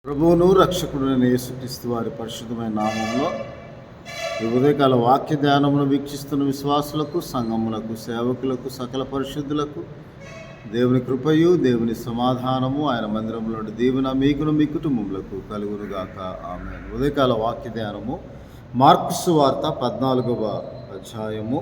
ప్రభువును రక్షకుడైన యేసుక్రీస్తు వారి పరిశుద్ధమైన నామంలో ఈ ఉదయకాల వాక్య ధ్యానమును వీక్షిస్తున్న విశ్వాసులకు, సంఘములకు, సేవకులకు, సకల పరిశుద్ధులకు దేవుని కృపయు, దేవుని సమాధానము, ఆయన మందిరంలో దీవెన మీకును మీ కుటుంబములకు కలుగునుగాక. ఆమేన్. ఉదయకాల వాక్య ధ్యానము మార్కు సువార్త 14వ అధ్యాయము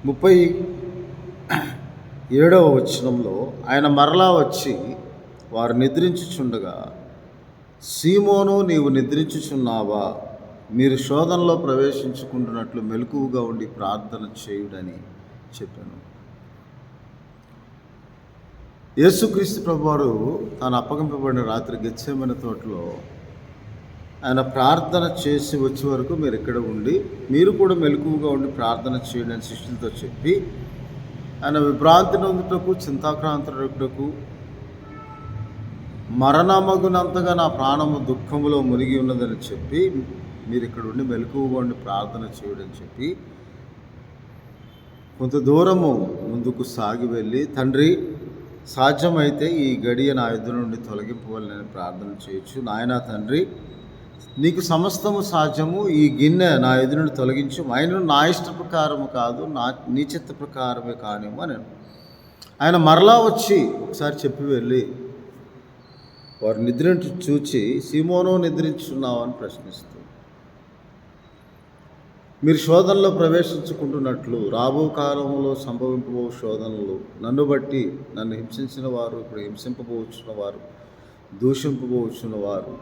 37వ వచనంలో ఆయన మరలా వచ్చి వారు నిద్రించుచుండగా, సీమోను, నీవు నిద్రించుచున్నావా? మీరు శోధనలో ప్రవేశించుకుంటున్నట్లు మెలకువగా ఉండి ప్రార్థన చేయుడని చెప్పాను. యేసుక్రీస్తు ప్రభువారు తాను అప్పగింపబడిన రాత్రి గెత్సేమనే తోటలో ఆయన ప్రార్థన చేసి వచ్చే వరకు మీరు ఇక్కడ ఉండి మీరు కూడా మెలకువగా ఉండి ప్రార్థన చేయండి అని శిష్యులతో చెప్పి, ఆయన విభ్రాంతి నొందుటకు, చింతాక్రాంతుటకు, మరణమగునంతగా నా ప్రాణము దుఃఖములో మునిగి ఉన్నదని చెప్పి మీరు ఇక్కడ ఉండి మెలకువగా ఉండి ప్రార్థన చేయడని చెప్పి కొంత దూరము ముందుకు సాగి వెళ్ళి, తండ్రి సాధ్యమైతే ఈ గడియ నా ఎదురు నుండి తొలగింపవాలని ప్రార్థన చేయొచ్చు. నాయనా తండ్రి, నీకు సమస్తము సాధ్యము, ఈ గిన్నె నా ఎదురు నుండి తొలగించు, ఆయన నా ఇష్ట ప్రకారము కాదు, నీ చిత్త ప్రకారమే కానివ్వు అని ఆయన మరలా వచ్చి ఒకసారి చెప్పి వెళ్ళి వారు నిద్రించి చూచి, సీమోను నిద్రించున్నావు అని ప్రశ్నిస్తూ, మీరు శోధనలో ప్రవేశించుకుంటున్నట్లు రాబో కాలంలో సంభవింపబో శోధనలు నన్ను బట్టి, నన్ను హింసించిన వారు, ఇప్పుడు హింసింపబోచున్న వారు, దూషింపబోచున్న వారు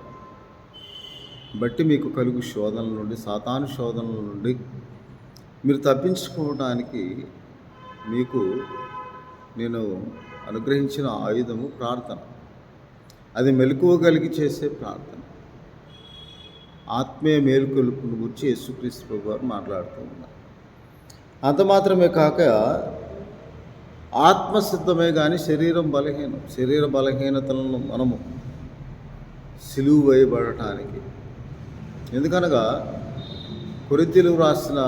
బట్టి మీకు కలుగు శోధనల నుండి, సాతాను శోధనల నుండి మీరు తప్పించుకోవడానికి మీకు నేను అనుగ్రహించిన ఆయుధము ప్రార్థన. అది మెలకువ కలిగి చేసే ప్రార్థన. ఆత్మీయ మేలుకొలుపును గురించి యేసుక్రీస్తు ప్రభు వారు మాట్లాడుతూ ఉన్నారు. అంత మాత్రమే కాక ఆత్మసిద్ధమే కానీ శరీరం బలహీనం. శరీర బలహీనతలను మనము సిలువ వేయబడటానికి, ఎందుకనగా కొరింథీయులకు రాసిన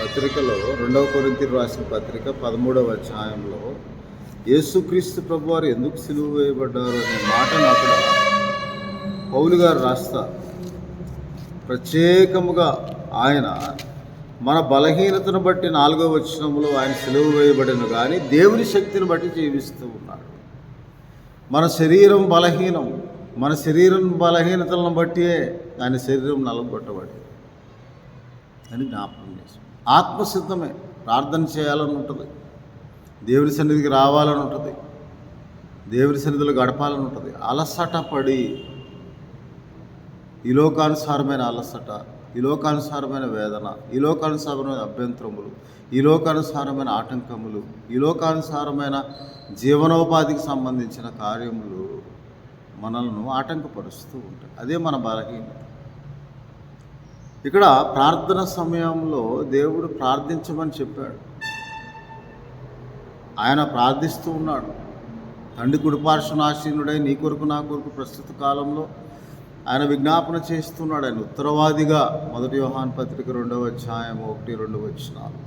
పత్రికలో, 2వ కొరింథీయులకు రాసిన పత్రిక 13వ అధ్యాయంలో యేసుక్రీస్తు ప్రభువారు ఎందుకు సిలువ వేయబడ్డారు అనే మాటను అక్కడ పౌలు గారు రాస్తారు. ప్రత్యేకముగా ఆయన మన బలహీనతను బట్టి 4వ వచనంలో ఆయన సిలువ వేయబడిన కానీ దేవుని శక్తిని బట్టి జీవిస్తూ ఉన్నాడు. మన శరీరం బలహీనం, మన శరీరం బలహీనతలను బట్టి ఆయన శరీరం నలగొట్టబడి అని జ్ఞాపకం చేస్తాం. ఆత్మసిద్ధమే ప్రార్థన చేయాలని ఉంటుంది, దేవుని సన్నిధికి రావాలని ఉంటుంది, దేవుని సన్నిధిలో గడపాలని ఉంటుంది. అలసట పడి, ఈ లోకానుసారమైన అలసట, ఈ లోకానుసారమైన వేదన, ఈ లోకానుసారమైన అభ్యంతరములు, ఈ లోకానుసారమైన ఆటంకములు, ఈ లోకానుసారమైన జీవనోపాధికి సంబంధించిన కార్యములు మనల్ని ఆటంకపరుస్తూ ఉంటాయి. అదే మన బలహీనత. ఇక్కడ ప్రార్థన సమయంలో దేవుడు ప్రార్థించమని చెప్పాడు. ఆయన ప్రార్థిస్తూ ఉన్నాడు. తండ్రి కుడిపార్శ్వనాశీనుడై నీ కొరకు నా కొరకు ప్రస్తుత కాలంలో ఆయన విజ్ఞాపన చేస్తున్నాడు. ఆయన ఉత్తరవాదిగా 1 యోహాను పత్రిక 2వ అధ్యాయం 1-2 వచనాలు.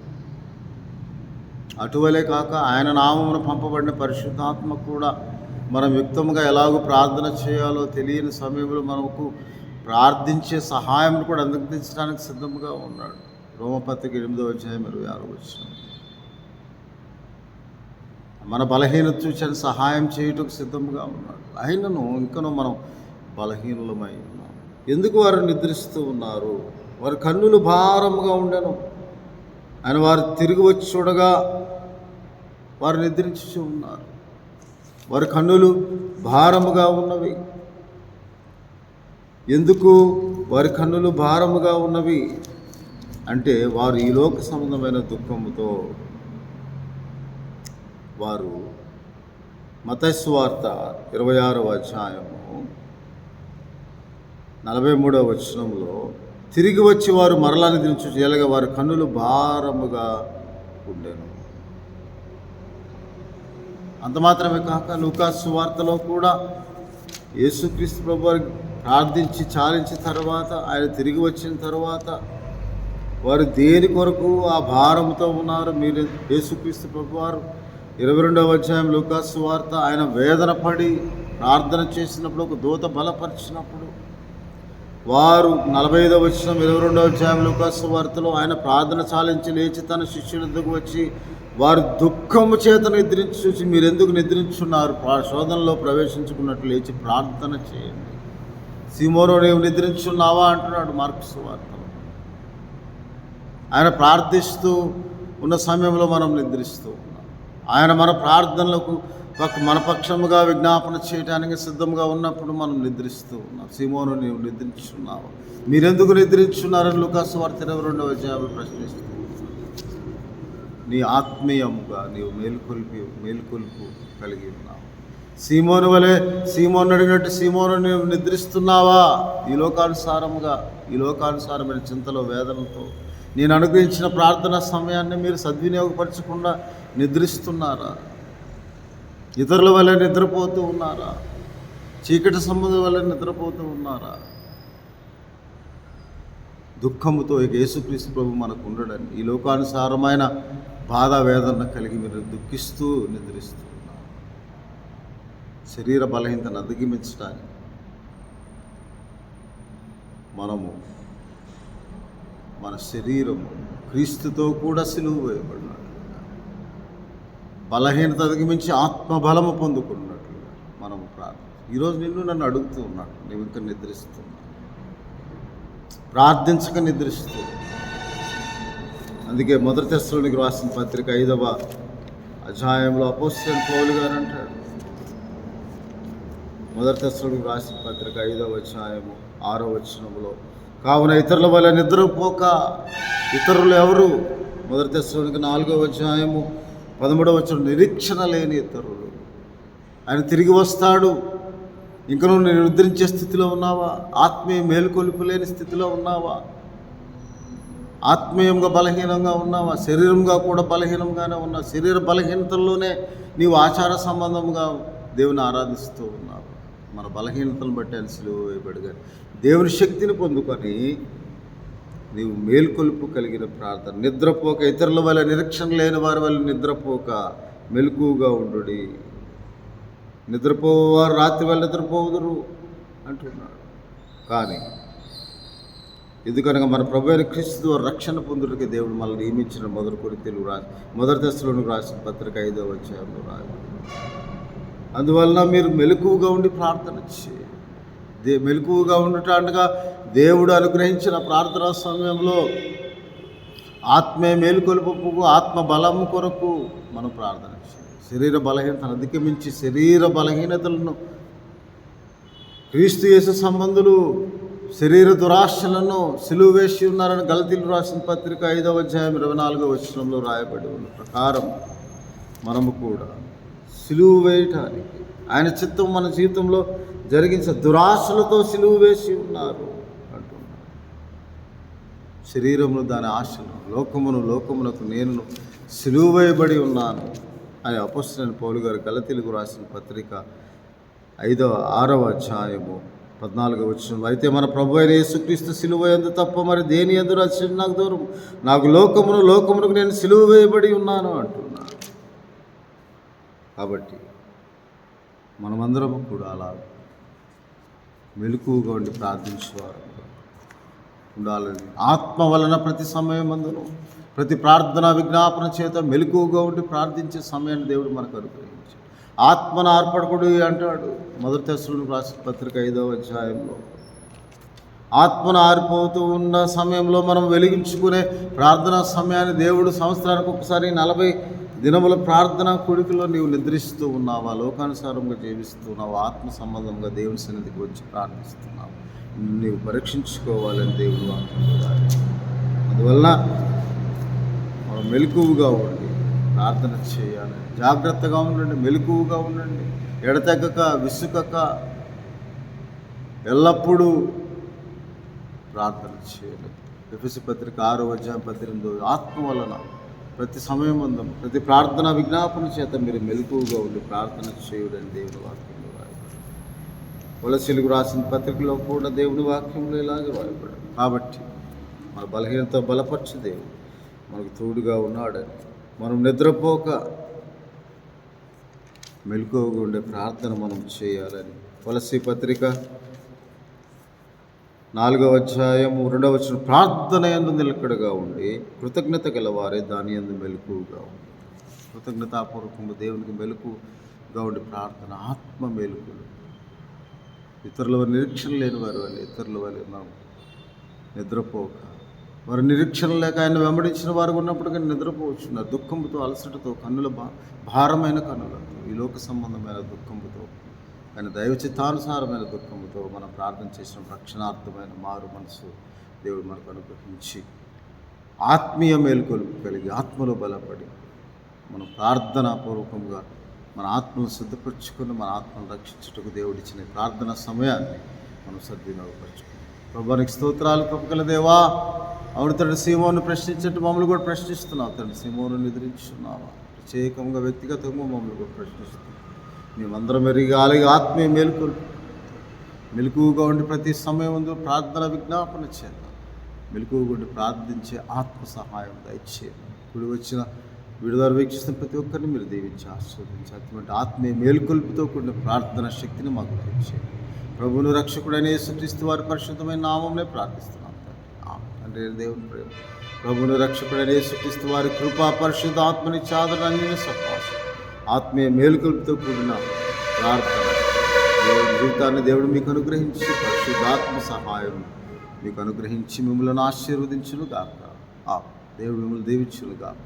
అటువలే కాక ఆయన నామమున పంపబడిన పరిశుద్ధాత్మ కూడా మనం యుక్తంగా ఎలాగో ప్రార్థన చేయాలో తెలియని సమయంలో మనకు ప్రార్థించే సహాయం కూడా అందించడానికి సిద్ధంగా ఉన్నాడు. రోమపత్రిక 8వ అధ్యాయం 26వ వచనం. మన బలహీనత చూసి సహాయం చేయుటకు సిద్ధంగా ఉన్నాడు. ఆయనను ఇంకనూ మనం బలహీనులమై ఉన్నాం. ఎందుకు వారు నిద్రిస్తూ ఉన్నారు? వారి కన్నులు భారముగా ఉండెను. ఆయన వారు తిరిగి వచ్చి చూడగా వారు నిద్రించి ఉన్నారు. వారి కన్నులు భారముగా ఉన్నవి. ఎందుకు వారి కన్నులు భారముగా ఉన్నవి అంటే, వారు ఈ లోక సంబంధమైన దుఃఖముతో వారు మత్తయి సువార్త 26వ అధ్యాయము 43వ వచనంలో తిరిగి వచ్చి వారు మరలా నిద్రించు చేయగా వారి కన్నులు భారముగా ఉండెను. అంత మాత్రమే కాక లూకా సువార్తలో కూడా యేసుక్రీస్తు ప్రభువారు ప్రార్థించి చాలించిన తర్వాత, ఆయన తిరిగి వచ్చిన తర్వాత వారు దేని కొరకు ఆ భారంతో ఉన్నారు? మీరు యేసుక్రీస్తు ప్రభువారు 22వ అధ్యాయం లూకా సువార్త, ఆయన వేదన పడి ప్రార్థన చేసినప్పుడు ఒక దూత బలపరిచినప్పుడు వారు 45వ వచనం 22వ అధ్యాయం లూకాసు వార్తలో ఆయన ప్రార్థన చాలించి లేచి తన శిష్యుల వద్దకు వచ్చి వారు దుఃఖము చేత నిద్రించి చూసి మీరు ఎందుకు నిద్రించున్నారు, శోధనలో ప్రవేశించుకున్నట్లు లేచి ప్రార్థన చేయండి. సీమోను నీవు నిద్రించున్నావా అంటున్నాడు మార్కు వార్తలో. ఆయన ప్రార్థిస్తూ ఉన్న సమయంలో మనం నిద్రిస్తూ ఉన్నాం. ఆయన మన ప్రార్థనలకు మన పక్షముగా విజ్ఞాపన చేయడానికి సిద్ధంగా ఉన్నప్పుడు మనం నిద్రిస్తూ ఉన్నాం. సీమోను నీవు నిద్రించున్నావు, మీరెందుకు నిద్రించున్నారని లూకాసు వార్త 22వ అధ్యాయంలో ప్రశ్నిస్తూ నీ ఆత్మీయముగా నీవు మేలుకొల్పు కలిగి ఉన్నావు. సీమోను వలె సీమోను అడిగినట్టు సీమోను నీవు నిద్రిస్తున్నావా? ఈ లోకానుసారమైన చింతలో వేదనతో నేను అనుగ్రహించిన ప్రార్థనా సమయాన్ని మీరు సద్వినియోగపరచకుండా నిద్రిస్తున్నారా? ఇతరుల వల్ల నిద్రపోతూ ఉన్నారా? చీకటి సంబంధం వల్ల నిద్రపోతూ ఉన్నారా? దుఃఖముతో ఇక యేసుక్రీస్తు ప్రభు మనకు ఉండడని ఈ లోకానుసారమైన బాధ వేదన కలిగి మీరు దుఃఖిస్తూ నిద్రిస్తూ ఉన్నారు. శరీర బలహీనతను అధిగమించడానికి మనము మన శరీరము క్రీస్తుతో కూడా సిలువ వేయబడినాడు. బలహీనత అధిగమించి ఆత్మబలము పొందుకున్నట్లుగా మనము ప్రార్థన. ఈరోజు నన్ను అడుగుతూ ఉన్నాడు, నువ్వు ఇంకా నిద్రిస్తున్నావు, ప్రార్థించక నిద్రిస్తూ. అందుకే మొదటి తెస్సలోనికి రాసిన పత్రిక 5వ అధ్యాయంలో అపోస్తలుడైన పౌలు గారు అంటాడు, మొదటి తెస్సలోనికి రాసిన పత్రిక 5వ అధ్యాయము 6వ వచనంలో, కావున ఇతరుల వల్ల నిద్రపోక. ఇతరులు ఎవరు? మొదటి తెస్సలోనికి 4వ అధ్యాయము 13వ వచనం, నిరీక్షణ లేని ఇతరులు. ఆయన తిరిగి వస్తాడు. ఇంక నువ్వు నిద్రించే స్థితిలో ఉన్నావా? ఆత్మీయ మేలుకొలుపు లేని స్థితిలో ఉన్నావా? ఆత్మీయంగా బలహీనంగా ఉన్నావా? శరీరంగా కూడా బలహీనంగానే ఉన్నావు. శరీర బలహీనతల్లోనే నీవు ఆచార సంబంధంగా దేవుని ఆరాధిస్తూ ఉన్నావు. మన బలహీనతలను బట్టి ఆయన సిలువ వేయబడిగా దేవుని శక్తిని పొందుకొని నీవు మేల్కొలుపు కలిగిన ప్రార్థన. నిద్రపోక, ఇతరుల వల్ల నిరీక్షణ లేని వారి వల్ల నిద్రపోక మెలకువగా ఉండుడి. నిద్రపోవారు రాత్రి వల్ల నిద్రపోవుదురు అంటున్నాడు. కానీ ఎందుకనగా మన ప్రభు అయిన క్రీస్తు ద్వారా రక్షణ పొందుటకి దేవుడు మనల్ని నియమించిన మొదటి తెస్సలోనికి రాసిన పత్రిక 5వ అధ్యాయంలో రాయబడింది. అందువలన మీరు మెలకువగా ఉండి ప్రార్థన చేయండి. మెలకువగా ఉండటానికి దేవుడు అనుగ్రహించిన ప్రార్థనా సమయంలో ఆత్మీయ మేలుకొలుపుకు, ఆత్మ బలం కొరకు మనం ప్రార్థన చేయాలి. శరీర బలహీనతను అధిగమించి శరీర బలహీనతలను క్రీస్తు యేసు సంబంధులు శరీర దురాశలను సిలువ వేసి ఉన్నారని గలతీయులకు రాసిన పత్రిక 5వ అధ్యాయం 24వ వచనంలో రాయబడి ఉన్న ప్రకారం మనము కూడా సిలువ వేయటానికి ఆయన చిత్తం మన జీవితంలో జరిగించే దురాశలతో సిలువ వేసి ఉన్నారు అంటున్నారు. శరీరమును దాని ఆశను, లోకమునకు నేను సిలువ వేయబడి ఉన్నాను అని అపోస్తలుడైన పౌలు గారు గలతీయులకు రాసిన పత్రిక 6వ అధ్యాయము 14వ వచనంలో, అయితే మన ప్రభు అయిన యేసుక్రీస్తు సిలువ యందు తప్ప మరి దేని యందు రక్షణ నాకు దూరం, నాకు లోకమునకు నేను సిలువ వేయబడి ఉన్నాను అంటున్నాను. కాబట్టి మనమందరము కూడా అలా మెలకువగా ఉండి ప్రార్థించేవారు ఉండాలని, ఆత్మ వలన ప్రతి సమయమందును ప్రతి ప్రార్థన విజ్ఞాపన చేత మెలకువగా ఉండి ప్రార్థించే సమయాన్ని దేవుడు మనకు అనుగ్రహించాడు. ఆత్మను ఆర్పడకుడు అంటాడు మొదటి తెస్సలోనికి రాసిన పత్రిక 5వ అధ్యాయంలో. ఆత్మను ఆరిపోతూ ఉన్న సమయంలో మనం వెలిగించుకునే ప్రార్థనా సమయాన్ని దేవుడు సంవత్సరానికి ఒకసారి 40 దినముల ప్రార్థన కొడుకులో నీవు నిద్రిస్తూ ఉన్నావా? లోకానుసారంగా జీవిస్తూ ఉన్నావు? ఆత్మ సంబంధంగా దేవుని సన్నిధికి వచ్చి ప్రార్థిస్తున్నావు? నీవు పరీక్షించుకోవాలని దేవుడు అంటున్నాడు. అందువలన మనం మెలకువగా ఉండి ప్రార్థన చేయాలి. జాగ్రత్తగా ఉండండి, మెలకువగా ఉండండి, ఎడతెగక విసుకక ఎల్లప్పుడూ ప్రార్థన చేయాలి. ఎఫెసీ పత్రిక 6వ అధ్యాయం 18 ఆత్మ వలన ప్రతి సమయమందు ప్రతి ప్రార్థన విజ్ఞాపన చేత మీరు మెలకువగా ఉండి ప్రార్థన చేయుడని దేవుని వాక్యంలో రాయబడి, కొలసీలకు రాసిన పత్రికలో కూడా దేవుని వాక్యంలో ఇలాగే రాయబడి. కాబట్టి మన బలహీనత బలపరిచి దేవుడు మనకు తోడుగా ఉన్నాడని, మనం నిద్రపోక మెలకువగా ఉండే ప్రార్థన మనం చేయాలని. కొలస్సీ పత్రిక 4వ అధ్యాయం 2వ వచనం, ప్రార్థన యందు నిలకడగా ఉండి కృతజ్ఞత గలవారే దాని యందు మెలకువగా ఉండి. కృతజ్ఞతాపూర్వకంగా దేవునికి మెలకువగా ఉండి ప్రార్థన, ఆత్మ మెలకులు. ఇతరుల వారి నిరీక్షణ లేని వారి వల్ల ఇతరుల వల్ల మనం నిద్రపోక, వారి నిరీక్షణ లేక ఆయన వెంబడించిన వారు ఉన్నప్పటికీ నిద్రపోవచ్చున్నారు. దుఃఖంతో, అలసటతో, కన్నుల భారమైన కన్నులతో, ఈ లోక సంబంధమైన దుఃఖంతో, ఆయన దైవ చిత్తానుసారమైన దుఃఖంతో మనం ప్రార్థన చేసిన రక్షణార్థమైన మారు మనసు దేవుడు మనకు అనుగ్రహించి ఆత్మీయ మేలుకొలుపు కలిగి ఆత్మలో బలపడి మనం ప్రార్థనాపూర్వకంగా మన ఆత్మను సిద్ధపరచుకుని మన ఆత్మను రక్షించుటకు దేవుడిచ్చిన ప్రార్థన సమయాన్ని మనం సద్వినియోగపరచుకున్నాం. ప్రభువానికి స్తోత్రాలు. కృపగల దేవా, అవును తండ్రి, సీమోను ప్రశ్నించట్టు మమ్మల్ని కూడా ప్రశ్నిస్తున్నావు తండ్రి. సీమోను నిద్రించున్నావా? ప్రత్యేకంగా వ్యక్తిగతంగా మమ్మల్ని కూడా ప్రశ్నిస్తున్నాం. మేమందరం ఎరిగాలి ఆత్మీయ మెలకువగా ఉండి ప్రతి సమయం ముందు ప్రార్థన విజ్ఞాపన చేద్దాం. మెలకువగా ఉండి ప్రార్థించే ఆత్మ సహాయం దయచేయండి. ఇప్పుడు వచ్చిన విడుదల వీక్షిస్తున్న ప్రతి ఒక్కరిని మీరు దీవించి ఆశీర్వదించి అటువంటి ఆత్మీయ మేలుకొల్పుతో కూడిన ప్రార్థన శక్తిని మాకు దయచేయండి. ప్రభువును రక్షకుడైన యేసుక్రీస్తు వారి పరిశుద్ధమైన నామంలో ప్రార్థిస్తున్నాం తండ్రి. దేవుని ప్రేమ, ప్రభువును రక్షకుడైన యేసుక్రీస్తు వారి కృపా, పరిశుద్ధ ఆత్మని చాదన అన్ని సహవాసం, ఆత్మీయ మేలుకొల్పుతో కూడిన ప్రార్థన దేవుడి జీవితాన్ని దేవుడు మీకు అనుగ్రహించి పరిశుద్ధాత్మ సహాయం మీకు అనుగ్రహించి మిమ్మల్ని ఆశీర్వదించును గాక. దేవుడు మిమ్మల్ని దీవించును గాక.